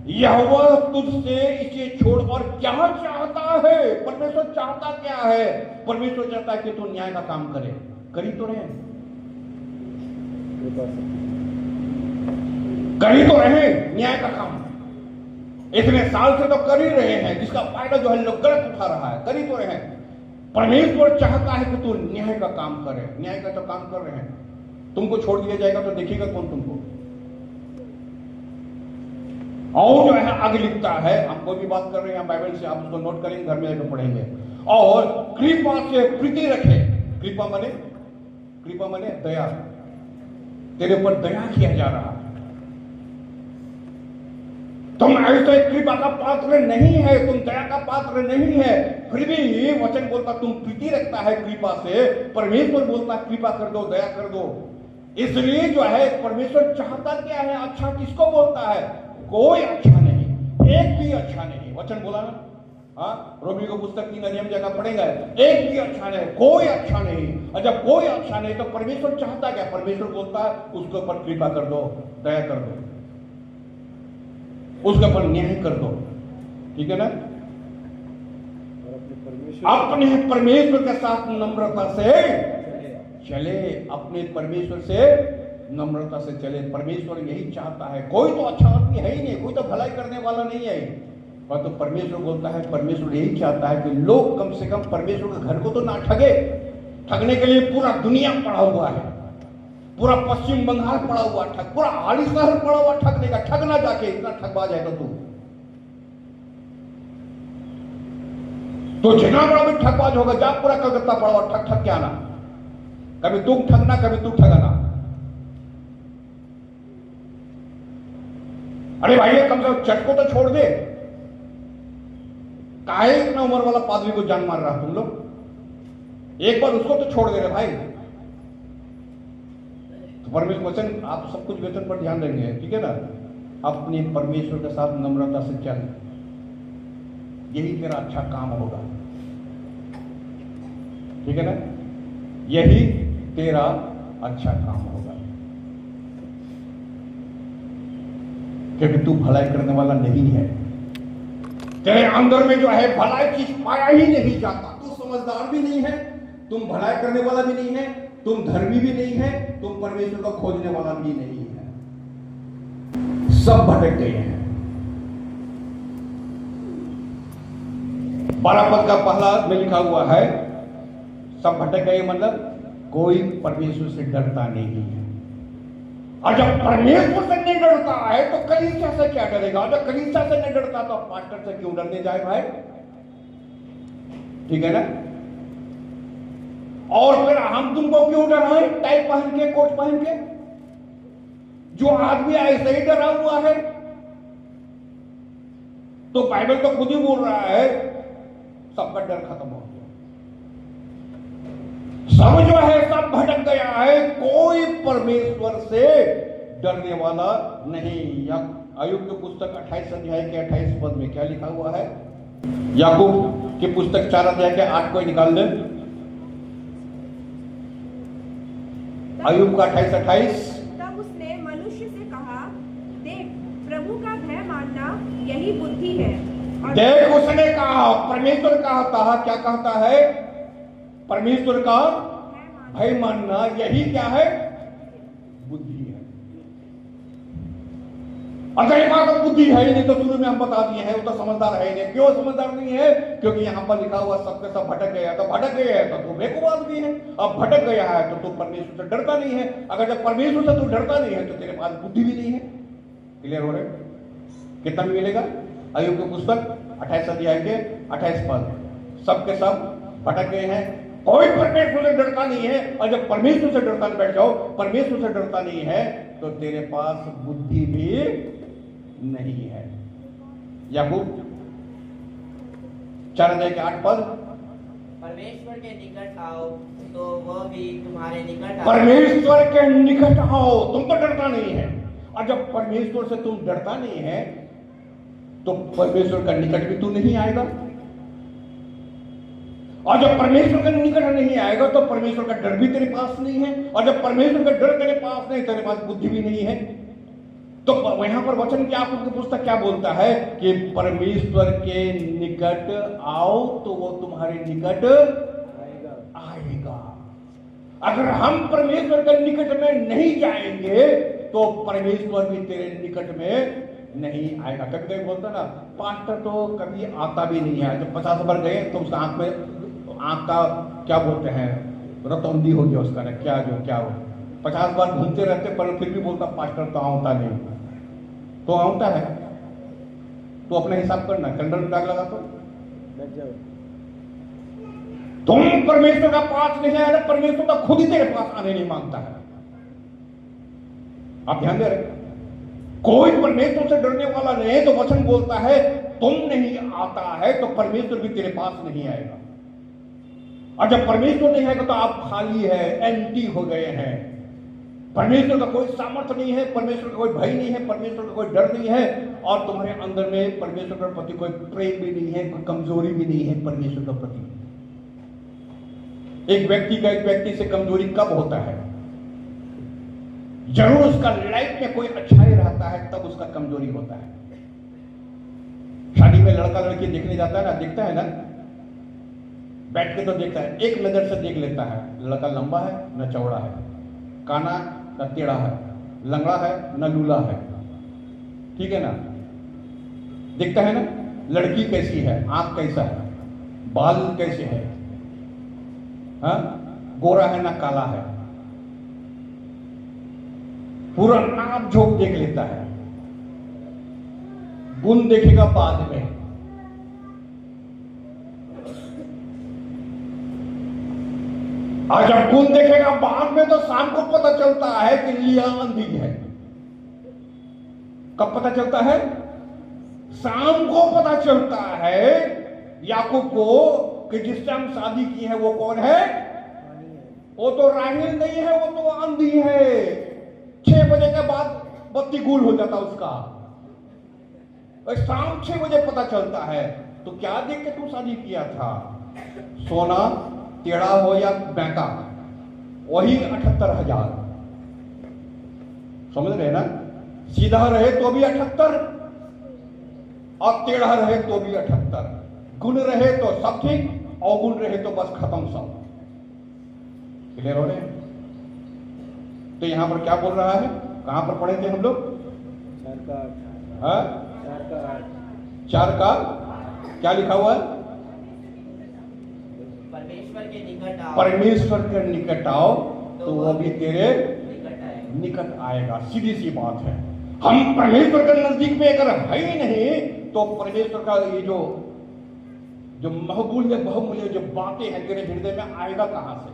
यहोवा तुझसे इसे छोड़ और क्या चाहता है? परमेश्वर चाहता क्या है? परमेश्वर चाहता है कि तू न्याय का काम करे। करी तो रहे, कर ही तो रहे न्याय का काम, इतने साल से तो कर ही रहे हैं, जिसका फायदा जो है लोग गलत उठा रहा है, कर ही तो रहे हैं। परमेश्वर चाहता है कि तू न्याय का काम करे, न्याय का तो काम कर रहे हैं। तुमको छोड़ दिया जाएगा तो देखेगा कौन तुमको? और जो है आगे लिखता है, हम कोई भी बात कर रहे हैं बाइबल से, आप उसको नोट करेंगे, घर में जाकर पढ़ेंगे। और कृपा से प्रीति रखे, कृपा माने दया, तेरे पर दया किया जा रहा है। तुम ऐसे कृपा का पात्र नहीं है, तुम दया का पात्र नहीं है, फिर भी वचन बोलता तुम प्रीति रखता है कृपा से। परमेश्वर बोलता है कृपा कर दो, दया कर दो। इसलिए जो है परमेश्वर चाहता क्या है? अच्छा किसको बोलता है? कोई अच्छा नहीं, एक भी अच्छा नहीं। वचन बोला ना, हाँ, रोमी को पुस्तक 3 अध्याय जगह पढ़ेगा, एक भी अच्छा नहीं, कोई अच्छा नहीं। और जब कोई अच्छा नहीं तो परमेश्वर चाहता क्या? परमेश्वर बोलता है उसके ऊपर कृपा कर दो, दया कर दो, उसके ऊपर न्याय कर दो, ठीक है ना? अपने परमेश्वर के साथ नम्रता से चले, अपने परमेश्वर से नम्रता से चले। परमेश्वर यही चाहता है। कोई तो अच्छा आदमी है ही नहीं, कोई तो भलाई करने वाला नहीं है, पर तो परमेश्वर बोलता है, परमेश्वर यही चाहता है कि लोग कम से कम परमेश्वर के घर को तो ना ठगे। ठगने के लिए पूरा दुनिया पड़ा हुआ है, पूरा पश्चिम बंगाल पड़ा हुआ ठग, पूरा हाली शहर पड़ा हुआ ठगने का। ठगना जाके, इतना ठगवा जाएगा तो जितना बड़ा भी ठगबाज होगा, जा पूरा कलकत्ता पड़ा हुआ ठग ठग के आना। कभी तुम ठगना, कभी तू ठगना। अरे भाई कम से कम चट को तो छोड़ दे, काहे इतना उम्र वाला पादरी को जान मार रहा तुम लोग? एक बार उसको तो छोड़ दे रहे भाई। तो परमेश्वर वचन, आप सब कुछ वेतन पर ध्यान देंगे, ठीक है ना? अपने परमेश्वर के साथ नम्रता से चल, यही तेरा अच्छा काम होगा, ठीक है ना? यही तेरा अच्छा काम होगा, क्योंकि तू भलाई करने वाला नहीं है। तेरे अंदर में जो है भलाई चीज पाया ही नहीं जाता। तू समझदार भी नहीं है, तुम भलाई करने वाला भी नहीं है, तुम धर्मी भी नहीं है, तुम परमेश्वर को खोजने वाला भी नहीं है। सब भटक गए हैं। 12 पद का पहला में लिखा हुआ है, सब भटक गए मतलब कोई परमेश्वर से डरता नहीं है। और जब परमेश्वर से नहीं डरता है तो कलीसिया से क्या डरेगा? जब कलीसिया से नहीं डरता तो पास्टर से क्यों डरने जाए भाई? ठीक है ना? और फिर हम तुमको क्यों डराएं टाई पहन के, कोट पहन के? जो आदमी ऐसे ही डरा हुआ है, तो बाइबल तो खुद ही बोल रहा है सबका डर खत्म हो गया, सब जो है सब भटक गया है, कोई परमेश्वर से डरने वाला नहीं। अय्यूब की पुस्तक 28 अध्याय के 28 पद में क्या लिखा हुआ है? याकूब की पुस्तक 4 अध्याय के 8 को निकाल दे। अय्यूब का 28। तब उसने मनुष्य से कहा, देख प्रभु का भय मानना यही बुद्धि है। और देख उसने कहा, परमेश्वर कहता, क्या कहता है? परमेश्वर का भय मानना यही क्या है? बुद्धि है। अगर ये बात बुद्धि है ही नहीं तो शुरू में हम बता दिए हैं, वो तो समझदार है ही नहीं। क्यों समझदार नहीं है? क्योंकि यहां पर लिखा हुआ सबके सब भटक गया। तो भटक गए है तो तू बेवकूफ आदमी है। अब भटक गया है तो तू परमेश्वर से डरता नहीं है। अगर जब परमेश्वर से तू डरता नहीं है तो तेरे पास बुद्धि भी नहीं है। क्लियर हो रहे? कितना भी मिलेगा? अय्यूब की पुस्तक 28 अध्याय के 28 पद। सबके सब भटक गए हैं, कोई परमेश्वर से डरता नहीं है। और जब परमेश्वर से डरता नहीं, बैठ जाओ, परमेश्वर से डरता नहीं है तो तेरे पास बुद्धि भी नहीं है। याकूब 4 अध्याय के 8 पद। परमेश्वर के निकट आओ तो वह भी तुम्हारे निकट परमेश्वर के निकट आओ, तुम तो डरता नहीं है। और जब परमेश्वर से तुम डरता नहीं है तो परमेश्वर का निकट भी तू नहीं आएगा। और जब परमेश्वर का निकट नहीं आएगा तो परमेश्वर का डर भी तेरे पास नहीं है। और जब परमेश्वर का डर तेरे पास नहीं, तेरे पास बुद्धि भी नहीं है। तो वहां पर वचन क्या, आपकी पुस्तक क्या बोलता है कि परमेश्वर के निकट आओ तो वो तुम्हारे निकट आएगा। अगर हम परमेश्वर के निकट में नहीं जाएंगे तो परमेश्वर भी तेरे निकट में नहीं आएगा। कभी कभी बोलता ना, पास्टर तो कभी आता भी नहीं है। जब 50 बार गए तो उसका आंख का क्या बोलते हैं, रतौंदी हो गया उसका ना, क्या हो 50 बार घूमते रहते पर फिर भी बोलता पास्टर तो आता नहीं। तो आता है तो अपना हिसाब करना, कैलेंडर में दाग लगा तो तुम परमेश्वर का पास नहीं आए, परमेश्वर का खुद ही तेरे पास आने नहीं मांगता है। आप ध्यान दे रहे, कोई परमेश्वर से डरने वाला नहीं है। तो वचन बोलता है तुम नहीं आता है तो परमेश्वर भी तेरे पास नहीं आएगा। और जब परमेश्वर नहीं आएगा तो आप खाली है, एम्प्टी हो गए हैं। परमेश्वर का कोई सामर्थ्य नहीं है, परमेश्वर का कोई भय नहीं है, परमेश्वर का कोई डर नहीं है, और तुम्हारे अंदर में परमेश्वर के प्रति कोई प्रेम भी नहीं है, कोई कमजोरी भी नहीं है परमेश्वर के प्रति। एक व्यक्ति का एक व्यक्ति से कमजोरी कब होता है? जरूर उसका लाइफ में कोई अच्छाई रहता है तब उसका कमजोरी होता है। शादी में लड़का लड़की देखने जाता है ना, देखता है ना, बैठ के तो देखता है, एक नजर से देख लेता है, लड़का लंबा है न चौड़ा है, काना न टेढ़ा है, लंगड़ा है न लूला है, ठीक है ना, देखता है ना। लड़की कैसी है, आंख कैसा है, बाल कैसे है, हाँ, गोरा है ना काला है, पूरा नाप झोंक देख लेता है। गुण देखेगा बाद में। और जब गुण देखेगा बाद में तो शाम को पता चलता है कि लिया अंधी है। कब पता चलता है? शाम को पता चलता है याकूब को कि जिससे हम शादी की है वो कौन है? वो तो राहेल नहीं है, वो तो अंधी है। 6 बजे के बाद बत्ती गुल हो जाता उसका, और शाम 6 बजे पता चलता है। तो क्या देख के तू शादी किया था? सोना टेढ़ा हो या बैंका, वही 78,000। समझ रहे ना? सीधा रहे तो भी 78 और टेढ़ा रहे तो भी 78। गुण रहे तो सब ठीक, अवगुण रहे तो बस खत्म सब। क्लियर हो रहे हैं? तो यहां पर क्या बोल रहा है? कहां पर पढ़े थे हम लोग? 4 का क्या लिखा हुआ है? परमेश्वर के निकट आओ, परमेश्वर के निकट आओ तो वो भी तेरे निकट आए। निकट आएगा। सीधी सी बात है। हम परमेश्वर के नजदीक में अगर है ही नहीं तो परमेश्वर का ये जो महबूल बहुमूल्य जो बातें हैं तेरे हृदय में आएगा कहां से?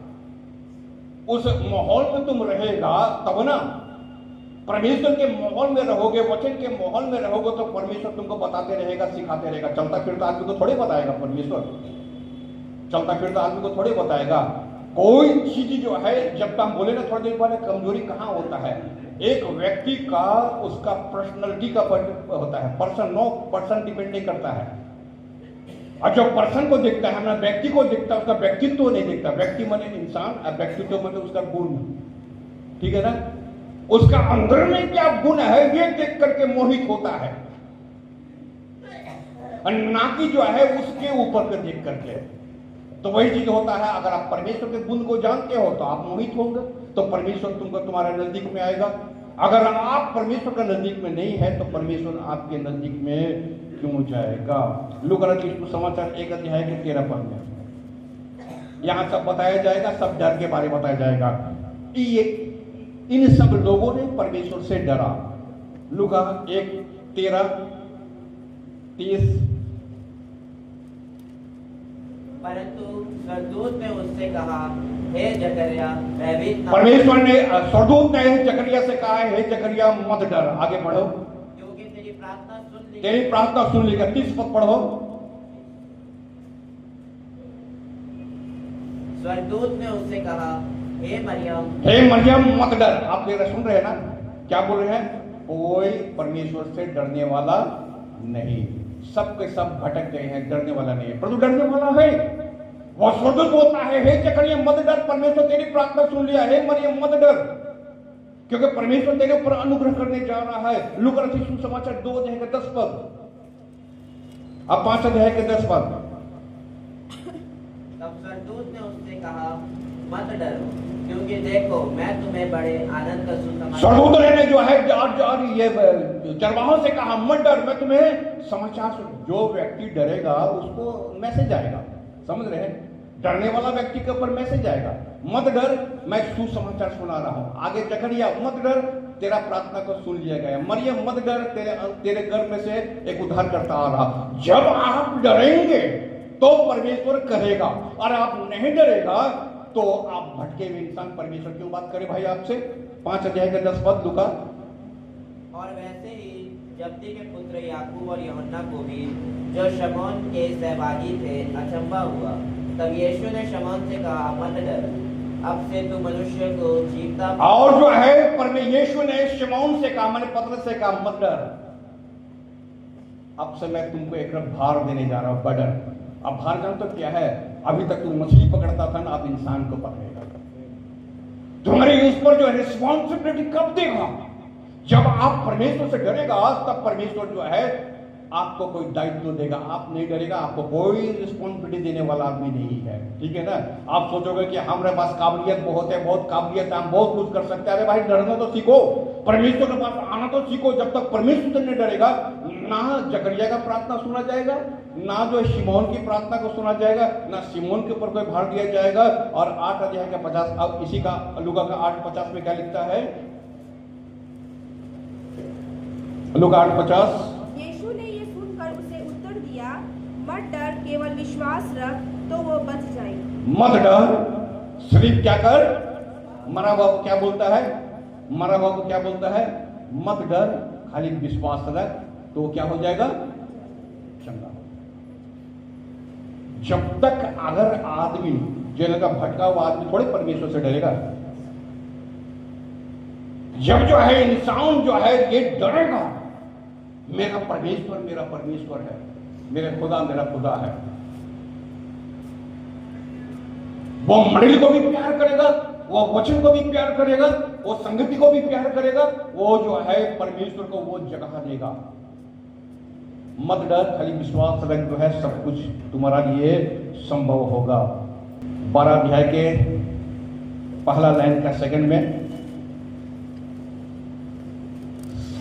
उस माहौल में तुम रहेगा तब ना। परमेश्वर के माहौल में रहोगे, वचन के माहौल में रहोगे तो परमेश्वर तुमको बताते रहेगा, सिखाते रहेगा। चलता फिरता आदमी को थोड़े बताएगा परमेश्वर, चलता फिरता आदमी को थोड़े बताएगा। कोई चीज जो है, जब तक हम बोले ना थोड़ी देर पहले, कमजोरी कहां होता है? एक व्यक्ति का उसका पर्सनैलिटी का होता है। पर्सन डिपेंड नहीं करता है। और जो पर्सन को देखता है, हमारा व्यक्ति को देखता है, उसका व्यक्तित्व नहीं देखता। व्यक्ति माने इंसान और व्यक्तित्व माने उसका गुण, ठीक है ना? उसका अंदर में क्या गुण है ये देख करके मोहित होता है, और ना कि जो है उसके ऊपर के देख करके। तो वही चीज होता है, अगर आप परमेश्वर के गुण को जानते हो तो आप मोहित होंगे, तो परमेश्वर तुमको तुम्हारे नजदीक में आएगा। अगर आप परमेश्वर का नजदीक में नहीं है तो परमेश्वर आपके नजदीक में क्यों जाएगा? लूका रचित समाचार 1 अध्याय के 13 पद में यहां सब बताया जाएगा, सब डर के बारे में बताया जाएगा। ये इन सब लोगों ने परमेश्वर से डरा। लूका 1:13-30। परंतु स्वर्गदूत ने उससे कहा, हे जकरिया, भयभीत ना हो, परमेश्वर ने स्वर्गदूत ने जकरिया से कहा, हे जकरिया मत डर। आगे बढ़ो। क्योंकि तेरी प्रार्थना सुन ली। तेरी प्रार्थना सुन ली। 30 पद पढ़ो। स्वर्गदूत ने उससे कहा, हे मरियम, हे मरियम मत डर। आप मेरा सुन रहे हैं ना? क्या बोल रहे हैं? कोई परमेश्वर से डरने वाला नहीं। सब के सब भटक गए हैं, डरने वाला नहीं है। परंतु डरने वाला है। वो स्वर्गदूत बोलता है, हे जकरिया मत डर, परमेश्वर तेरी प्रार्थना सुन लिया। हे मरियम मत डर, क्योंकि परमेश्वर तेरे ऊपर अनुग्रह करने जा रहा है। लूका रचित सुसमाचार 2 अध्याय के 10 पद, अब 5 अध्याय के 10 पद। तब स्वर्गदूत ने उससे कहा, मत डरो, क्योंकि देखो मैं तुम्हें बड़े आनंद का सुसमाचार। स्वर्गदूत ने जो है ये चरवाहों से कहा मत डर, मैं तुम्हें समाचार सुन। जो व्यक्ति डरेगा उसको मैसेज आएगा, समझ रहे हैं? डरने वाला व्यक्ति के ऊपर मैसेज आएगा, मत डर मैं सुसमाचार सुना रहा हूं। आगे जकरिया मत डर तेरा प्रार्थना को सुन लिया गया। मरियम मत डर तेरे गर्भ में से एक उद्धारकर्ता आ रहा। जब आप डरेंगे तो परमेश्वर करेगा, और आप नहीं डरेगा तो आप भटके हुए इंसान। परमेश्वर क्यों बात करे भाई आपसे? 5 अध्याय के 10 पद लूका। और वैसे ही जब्दी के पुत्र याकूब और यूहन्ना को भी, जो शमौन के सहभागी थे, अचंभा हुआ। तब यीशु ने शमौन से कहा, मत डर, अब से तू मनुष्य को जीवता। और जो है परमेश्वर यीशु ने शमौन से कहा, मैंने पतरस से कहा, मत डर, अब से मैं तुमको एक भार देने जा रहा हूं, बडर। अब भार जान तो क्या है? अभी तक तू मछली पकड़ता था ना, अब इंसान को पकड़ेगा। तुम्हारे उस पर जो है रिस्पॉन्सिबिलिटी कब देगा? जब आप परमेश्वर से डरेगा तब परमेश्वर जो है आपको कोई दायित्व देगा। आप नहीं डरेगा, आपको कोई रिस्पॉन्सिबिलिटी देने वाला आदमी नहीं है, ठीक है ना? आप सोचोगे कि हमारे पास काबिलियत बहुत है, बहुत काबिलियत है, हम बहुत कुछ कर सकते हैं। अरे भाई डरना तो सीखो, परमेश्वर के पास आना तो सीखो। जब तक परमेश्वर से नहीं डरेगा, ना जकरिया का प्रार्थना सुना जाएगा, ना जो शिमोन की प्रार्थना को सुना जाएगा, ना शिमोन के ऊपर कोई भार दिया जाएगा। और 8 अध्याय का 50, अब इसी का लूका का 8:50 में क्या लिखता है? लूका 8:50, यीशु ने ये सुनकर उसे उत्तर दिया, मत डर, केवल विश्वास रख तो वो बच जाएगी। मत डर, सिर्फ क्या कर? मरा बाबू क्या बोलता है? मरा बाबू क्या बोलता है? मत डर, खाली विश्वास रख तो वो क्या हो जाएगा? चंगा। जब तक अगर आदमी जेल का भटका हुआ आदमी थोड़े परमेश्वर से डरेगा। जब जो है इंसान जो है ये डरेगा, मेरा परमेश्वर है, मेरा खुदा है, वो मंडली को भी प्यार करेगा, वो वचन को भी प्यार करेगा, वो संगति को भी प्यार करेगा, वो जो है परमेश्वर को वो जगह देगा। मत डर, खाली विश्वास रख, जो है सब कुछ तुम्हारा लिए संभव होगा। 12 अध्याय के पहला लाइन का सेकंड में,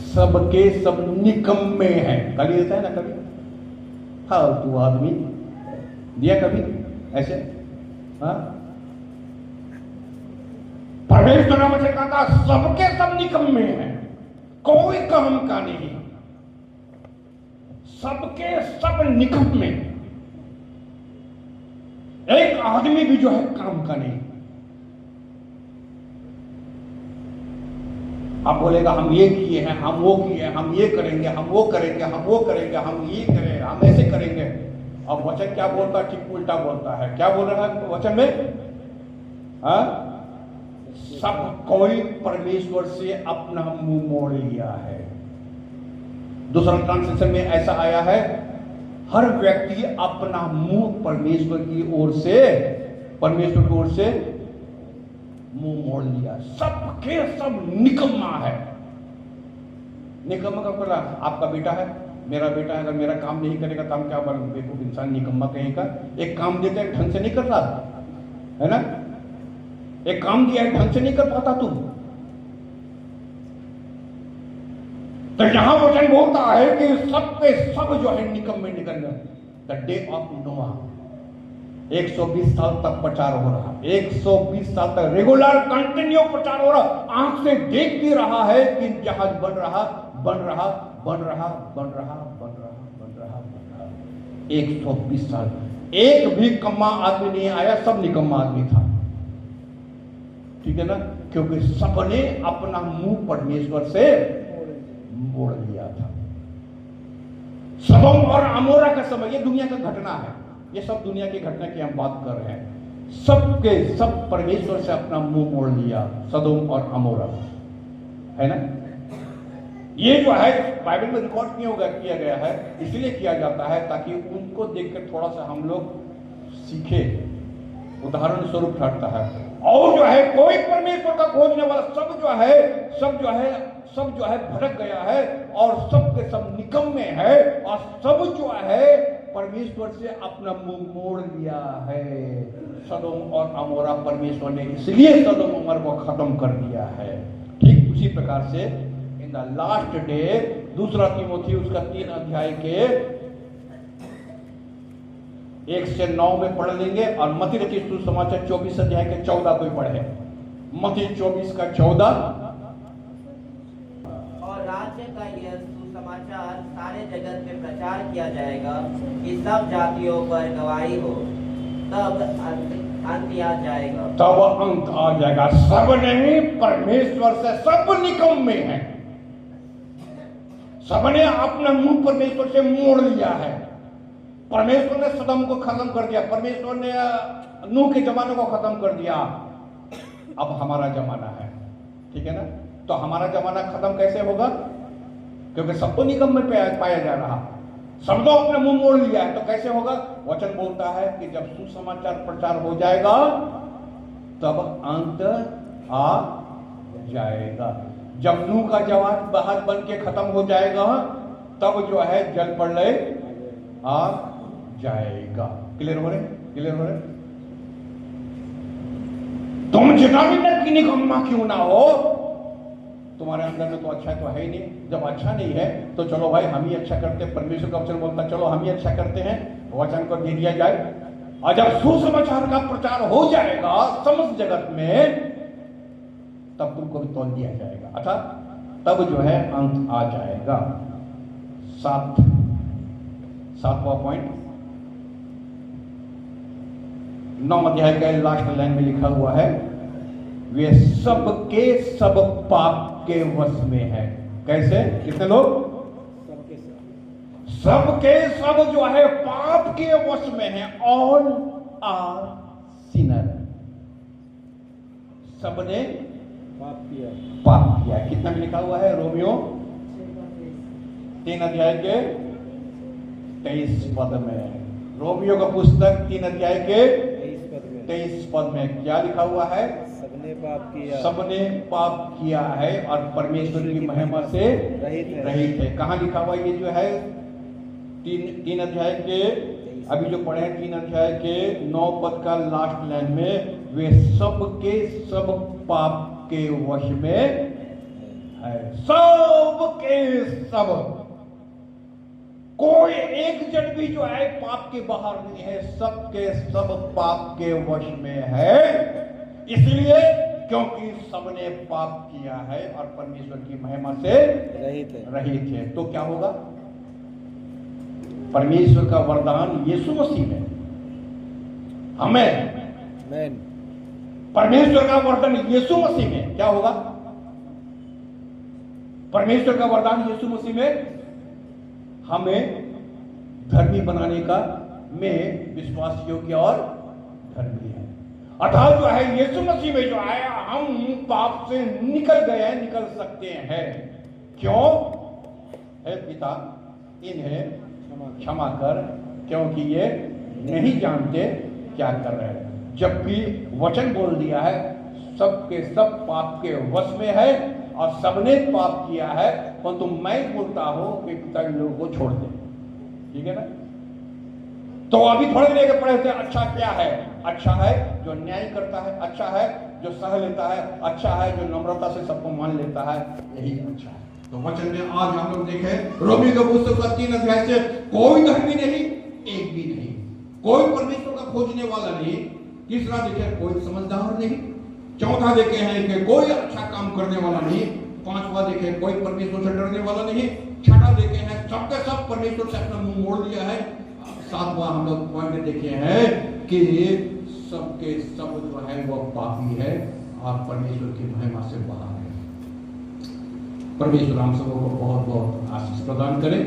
सबके सब निकम्मे हैं। कभी ऐसा है ना, कभी फालतू आदमी दिया कभी ऐसे? हाँ, परमेश्वर मुझे कहता सबके सब निकम्मे हैं, कोई काम का नहीं, सबके सब निकम्मे। एक आदमी भी जो है काम का नहीं। आप बोलेगा हम ये किए हैं, हम वो किए हैं, हम ये करेंगे, हम वो करेंगे, हम वो करेंगे, हम ये करेंगे, हम ऐसे करेंगे। अब वचन क्या बोलता है? ठीक उल्टा बोलता है। क्या बोल रहा है वचन में? हाँ, सब कोई परमेश्वर से अपना मुंह मोड़ लिया है। दूसरा ट्रांसलेशन में ऐसा आया है, हर व्यक्ति अपना मुंह परमेश्वर की ओर से मुंह मोड़ लिया। सबके सब निकम्मा है। निकम्मा का बोला, आपका बेटा है, मेरा बेटा है, अगर मेरा काम नहीं करेगा तो हम क्या बोलेंगे? बेवकूफ इंसान, निकम्मा कहीं का। एक काम देते हैं ढंग से नहीं कर रहा है ना, एक काम दिया है ढंग से नहीं कर पाता तुम। तो यहां वचन बोलता है कि सबके सब जो है निकम्मे निकल गए। द डे ऑफ नोआ, 120 साल तक प्रचार हो रहा, 120 साल तक रेगुलर कंटिन्यू प्रचार हो रहा। आंख से देख भी रहा है कि जहाज बन रहा 120 साल, एक भी कम्मा आदमी नहीं आया, सब निकम्मा आदमी था, ठीक है ना? क्योंकि सबने अपना मुंह परमेश्वर से मोड़ लिया था। सदोम और अमोरा का समय, ये दुनिया का घटना है, ये सब दुनिया की घटना की हम बात कर रहे हैं। सबके सब परमेश्वर से अपना मुंह मोड़ लिया, सदोम और अमोरा, है ना? ये जो है बाइबल में रिकॉर्ड किया गया है, इसलिए किया जाता है ताकि उनको देखकर थोड़ा सा हम लोग सीखे, उदाहरण स्वरूप ठहरता है। और जो है कोई परमेश्वर का खोजने वाला सब जो है भटक गया है, और सब के सब निकम्मे है, और सब जो है परमेश्वर से अपना मुंह मोड़ लिया है। सदोम और अमोरा परमेश्वर ने इसलिए सदोम अमोरा को खत्म कर दिया है। ठीक उसी प्रकार से इन द लास्ट डे, दूसरा तीमुथी उसका 3 अध्याय के 1 से 9 में पढ़ लेंगे, और मत्ती रचित सुसमाचार 24 अध्याय के 14 को पढ़े। मत्ती 24 का 14। और राज्य का यह सुसमाचार सारे जगत में प्रचार किया जाएगा कि सब जातियों पर गवाही हो, तब अंत आ जाएगा। तब अंत आ जाएगा। सब नहीं, परमेश्वर से सब निकम्मे हैं। सबने अपना मुंह परमेश्वर से मोड़ लिया है। परमेश्वर ने सदम को खत्म कर दिया, परमेश्वर ने नूह के जमाने को खत्म कर दिया। अब हमारा जमाना है, ठीक है ना? तो हमारा जमाना खत्म कैसे होगा? क्योंकि सबको निगम में पाया जा रहा, सबको अपने मुंह मोड़ लिया है, तो कैसे होगा? वचन बोलता है कि जब सुसमाचार प्रचार हो जाएगा तब अंत आ जाएगा। जब नूह का जवान बाहर बन के खत्म हो जाएगा, तब जो है जल प्रलय आ जाएगा। क्लियर हो रहे? क्लियर हो रहे? तुम जितना भी निकम्मा क्यों ना हो, तुम्हारे अंदर में तो अच्छा तो है ही नहीं। जब अच्छा नहीं है तो चलो भाई हम ही अच्छा करते हैं। परमेश्वर का वचन बोलता चलो हम ही अच्छा करते हैं, वचन को दे दिया जाए। और जब सुसमाचार का प्रचार हो जाएगा समस्त जगत में, तब तुमको भी तोल दिया जाएगा, अर्थात तब जो है अंत आ जाएगा। 7वां पॉइंट 9 अध्याय का लास्ट लाइन में लिखा हुआ है, वे सब के सब पाप के वश में है। कैसे? कितने लोग? सब के सब जो है पाप के वश में है। ऑल आर सिनर, सबने पाप किया। कितना में लिखा हुआ है? रोमियो 3 अध्याय के 23 पद में। रोमियो का पुस्तक 3 अध्याय के 23 पद में क्या लिखा हुआ है? सबने पाप किया है और परमेश्वर की महिमा से रहित है। कहाँ लिखा हुआ ये जो है? 3 अध्याय के, अभी जो पढ़े हैं 3 अध्याय के 9 पद का लास्ट लाइन में, वे सब के सब पाप के वश में है। सब के सब, कोई एक जन भी जो है पाप के बाहर नहीं है, सब के सब पाप के वश में है। इसलिए क्योंकि सबने पाप किया है और परमेश्वर की महिमा से रहित है। तो क्या होगा? परमेश्वर का वरदान यीशु मसीह में हमें, परमेश्वर का वरदान यीशु मसीह में क्या होगा? परमेश्वर का वरदान यीशु मसीह में हमें धर्मी बनाने का, में विश्वास योग्य और धर्मी है। अर्थात जो है यीशु मसीह में जो है हम पाप से निकल गए हैं, निकल सकते हैं। क्यों? हे पिता इन्हें क्षमा कर, क्योंकि ये नहीं जानते क्या कर रहे हैं। जब भी वचन बोल दिया है सबके सब पाप के वश में है और सबने पाप किया है, परंतु मैं बोलता हूं कि पिता इन लोगों को छोड़ दे। ठीक है ना? तो अभी थोड़े देर के पढ़े थे, अच्छा क्या है? अच्छा है जो न्याय करता है, अच्छा है जो सह लेता है, अच्छा है जो नम्रता से सबको मान लेता है, यही अच्छा है। तो वचन में आज हम लोग देखें रोमियो के पुस्तक का 3 अध्याय से, कोई धर्मी नहीं, एक भी नहीं, कोई परमेश्वर का खोजने वाला नहीं। तीसरा देखे कोई समझदार नहीं। चौथा देखे हैं कि कोई अच्छा काम करने वाला नहीं। पांचवा देखे कोई परमेश्वर से डरने वाला नहीं। छठा देखे हैं सबके सब परमेश्वर से अपना मुंह मोड़ लिया है। सातवां हम लोग पॉइंट देखे हैं कि सबके सब जो है वो पापी है और परमेश्वर की महिमा से बाहर है। परमेश्वर हम सबको बहुत बहुत आशीष प्रदान करे।